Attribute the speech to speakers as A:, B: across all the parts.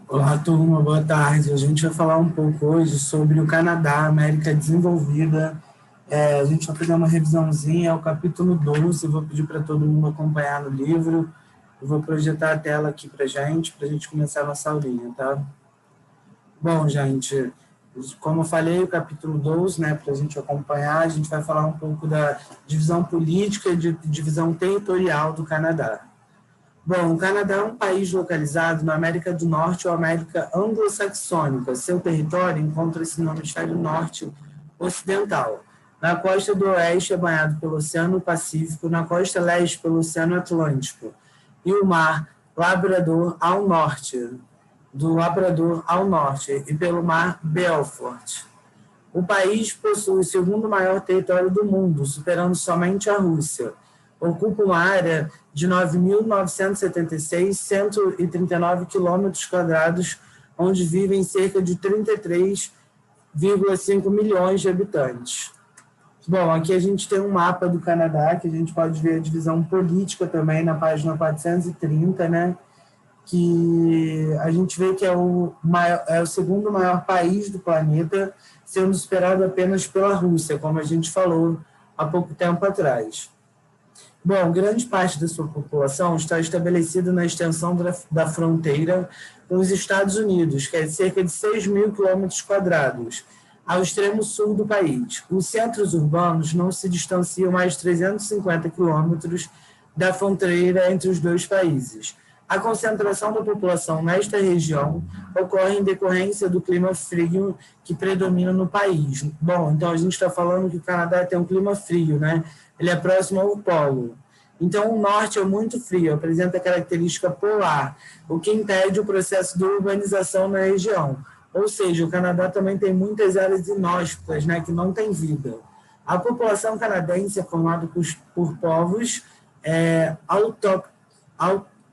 A: Olá, turma, boa tarde. A gente vai falar um pouco hoje sobre o Canadá, América Desenvolvida. A gente vai fazer uma revisãozinha, é o capítulo 12. Eu vou pedir para todo mundo acompanhar no livro. Eu vou projetar a tela aqui para a gente começar a nossa aulinha, tá? Bom, gente, como eu falei, o capítulo 12, né, para a gente acompanhar, a gente vai falar um pouco da divisão política e de divisão territorial do Canadá. Bom, o Canadá é um país localizado na América do Norte ou América anglo-saxônica. Seu território encontra-se no hemisfério norte ocidental. Na costa do oeste é banhado pelo Oceano Pacífico, na costa leste pelo Oceano Atlântico e o Mar Labrador ao norte, do Labrador ao norte e pelo Mar Belfort. O país possui o segundo maior território do mundo, superando somente a Rússia. Ocupa uma área de 9.976,139 km², onde vivem cerca de 33,5 milhões de habitantes. Bom, aqui a gente tem um mapa do Canadá, que a gente pode ver a divisão política também na página 430, né? Que a gente vê que é o segundo maior país do planeta, sendo superado apenas pela Rússia, como a gente falou há pouco tempo atrás. Bom, grande parte da sua população está estabelecida na extensão da fronteira com os Estados Unidos, que é de cerca de 6.000 km², ao extremo sul do país. Os centros urbanos não se distanciam mais de 350 quilômetros da fronteira entre os dois países. A concentração da população nesta região ocorre em decorrência do clima frio que predomina no país. Bom, então a gente está falando que o Canadá tem um clima frio, né? Ele é próximo ao polo. Então, o norte é muito frio, apresenta característica polar, o que impede o processo de urbanização na região. Ou seja, o Canadá também tem muitas áreas inóspitas, né, que não tem vida. A população canadense é formada por povos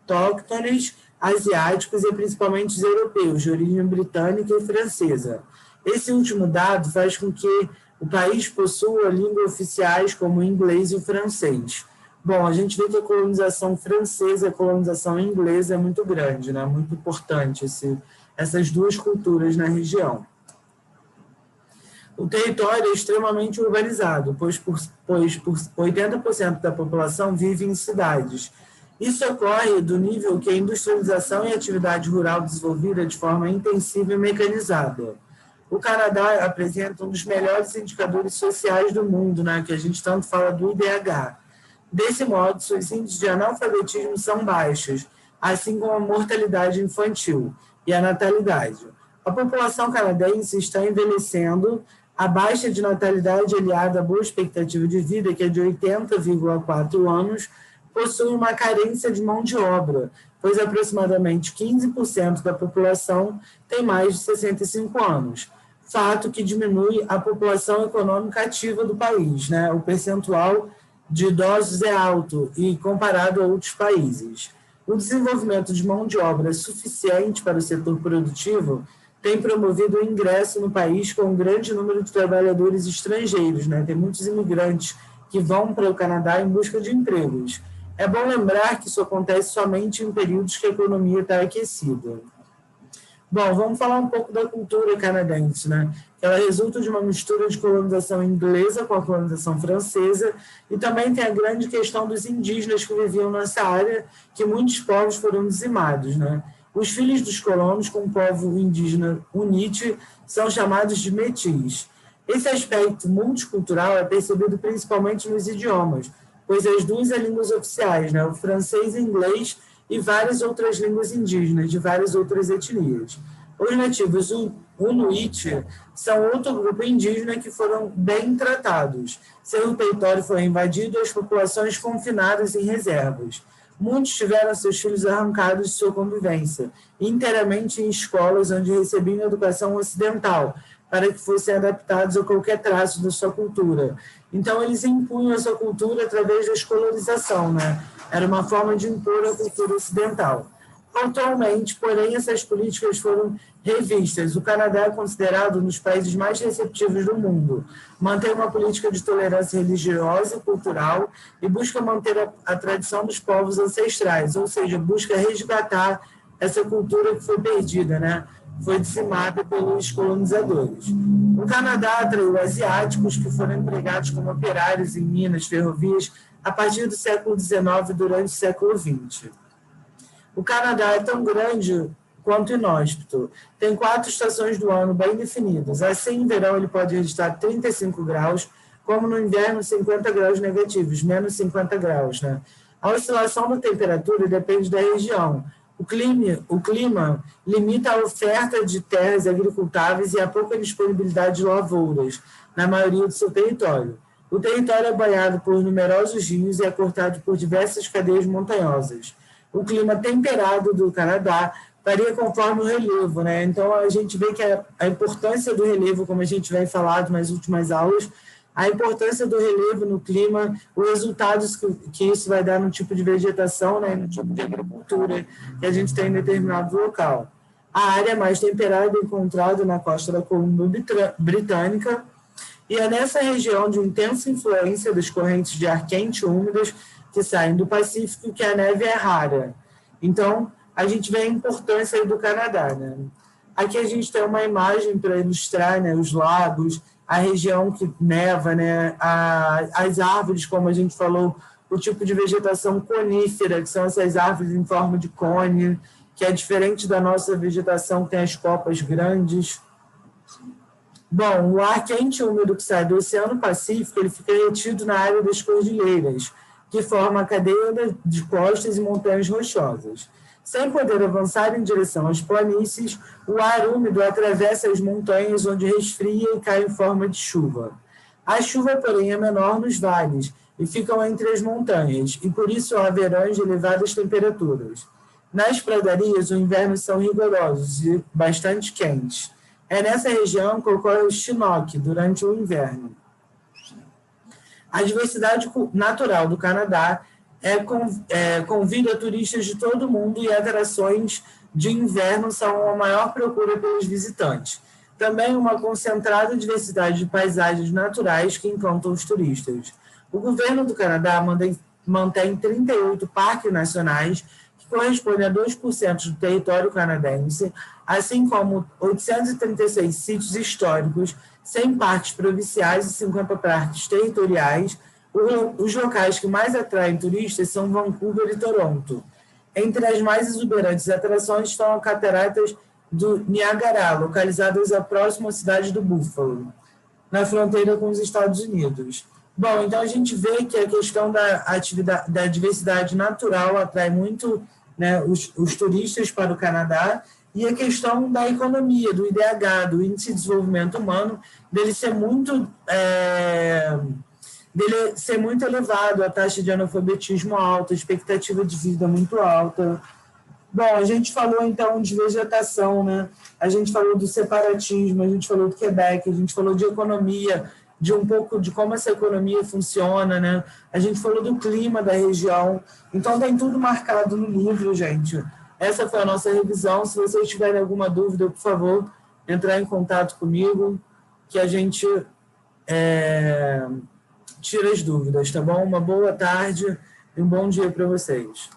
A: autóctones, asiáticos e principalmente os europeus, de origem britânica e francesa. Esse último dado faz com que o país possua línguas oficiais como o inglês e o francês. Bom, a gente vê que a colonização francesa e a colonização inglesa é muito grande, né? Muito importante essas duas culturas na região. O território é extremamente urbanizado, pois 80% da população vive em cidades. Isso ocorre do nível que a industrialização e a atividade rural desenvolvida de forma intensiva e mecanizada. O Canadá apresenta um dos melhores indicadores sociais do mundo, né, que a gente tanto fala do IDH. Desse modo, seus índices de analfabetismo são baixos, assim como a mortalidade infantil e a natalidade. A população canadense está envelhecendo, a baixa de natalidade aliada à boa expectativa de vida, que é de 80,4 anos, possui uma carência de mão de obra, pois aproximadamente 15% da população tem mais de 65 anos. Fato que diminui a população econômica ativa do país, né? O percentual de idosos é alto e comparado a outros países. O desenvolvimento de mão de obra suficiente para o setor produtivo tem promovido o ingresso no país com um grande número de trabalhadores estrangeiros, né? Tem muitos imigrantes que vão para o Canadá em busca de empregos. É bom lembrar que isso acontece somente em períodos que a economia está aquecida. Bom, vamos falar um pouco da cultura canadense, né? Ela resulta de uma mistura de colonização inglesa com a colonização francesa e também tem a grande questão dos indígenas que viviam nessa área, que muitos povos foram dizimados, né? Os filhos dos colonos com o povo indígena Unite são chamados de metis. Esse aspecto multicultural é percebido principalmente nos idiomas, pois as duas línguas oficiais, né? O francês e inglês, e várias outras línguas indígenas de várias outras etnias. Os nativos Inuit são outro grupo indígena que foram bem tratados. Seu território foi invadido e as populações confinadas em reservas. Muitos tiveram seus filhos arrancados de sua convivência, inteiramente em escolas onde recebiam educação ocidental, para que fossem adaptados a qualquer traço da sua cultura. Então, eles impunham a sua cultura através da escolarização, né? Era uma forma de impor a cultura ocidental. Atualmente, porém, essas políticas foram revistas. O Canadá é considerado um dos países mais receptivos do mundo. Mantém uma política de tolerância religiosa e cultural e busca manter a tradição dos povos ancestrais, ou seja, busca resgatar essa cultura que foi perdida, né? Foi dizimada pelos colonizadores. O Canadá atraiu asiáticos que foram empregados como operários em minas, ferrovias, a partir do século XIX e durante o século XX. O Canadá é tão grande quanto inóspito. Tem 4 estações do ano bem definidas. Assim, em verão, ele pode registrar 35 graus, como no inverno, 50 graus negativos, menos 50 graus. Né? A oscilação da temperatura depende da região. O clima limita a oferta de terras agricultáveis e a pouca disponibilidade de lavouras, na maioria do seu território. O território é banhado por numerosos rios e é cortado por diversas cadeias montanhosas. O clima temperado do Canadá varia conforme o relevo, né? Então, a gente vê que a importância do relevo, como a gente vem falado nas últimas aulas, a importância do relevo no clima, os resultados que isso vai dar no tipo de vegetação, né, no tipo de agricultura que a gente tem em determinado local. A área mais temperada é encontrada na costa da Colômbia Britânica e é nessa região de intensa influência das correntes de ar quente e úmidas que saem do Pacífico que a neve é rara. Então, a gente vê a importância do Canadá. Né? Aqui a gente tem uma imagem para ilustrar, né, os lagos, a região que neva, né, as árvores, como a gente falou, o tipo de vegetação conífera, que são essas árvores em forma de cone, que é diferente da nossa vegetação, que tem as copas grandes. Bom, o ar quente e úmido que sai do Oceano Pacífico, ele fica retido na área das cordilheiras, que forma a cadeia de costas e montanhas rochosas. Sem poder avançar em direção às planícies, o ar úmido atravessa as montanhas, onde resfria e cai em forma de chuva. A chuva, porém, é menor nos vales e ficam entre as montanhas, e por isso há verões de elevadas temperaturas. Nas pradarias, os invernos são rigorosos e bastante quentes. É nessa região que ocorre o Chinook durante o inverno. A diversidade natural do Canadá convida turistas de todo o mundo e atrações de inverno são a maior procura pelos visitantes. Também uma concentrada diversidade de paisagens naturais que encantam os turistas. O governo do Canadá mantém 38 parques nacionais, que correspondem a 2% do território canadense, assim como 836 sítios históricos, 100 parques provinciais e 50 parques territoriais. Os locais que mais atraem turistas são Vancouver e Toronto. Entre as mais exuberantes atrações estão as cataratas do Niágara, localizadas próximo à cidade do Buffalo, na fronteira com os Estados Unidos. Bom, então a gente vê que a questão da diversidade natural atrai muito, né, os turistas para o Canadá, e a questão da economia, do IDH, do Índice de Desenvolvimento Humano, dele ser muito elevado, a taxa de analfabetismo alta, a expectativa de vida muito alta. Bom, a gente falou, então, de vegetação, né? A gente falou do separatismo, a gente falou do Quebec, a gente falou de economia, de um pouco de como essa economia funciona, né? A gente falou do clima da região. Então, tem tudo marcado no livro, gente. Essa foi a nossa revisão. Se vocês tiverem alguma dúvida, por favor, entrar em contato comigo, que a gente tira as dúvidas, tá bom? Uma boa tarde e um bom dia para vocês.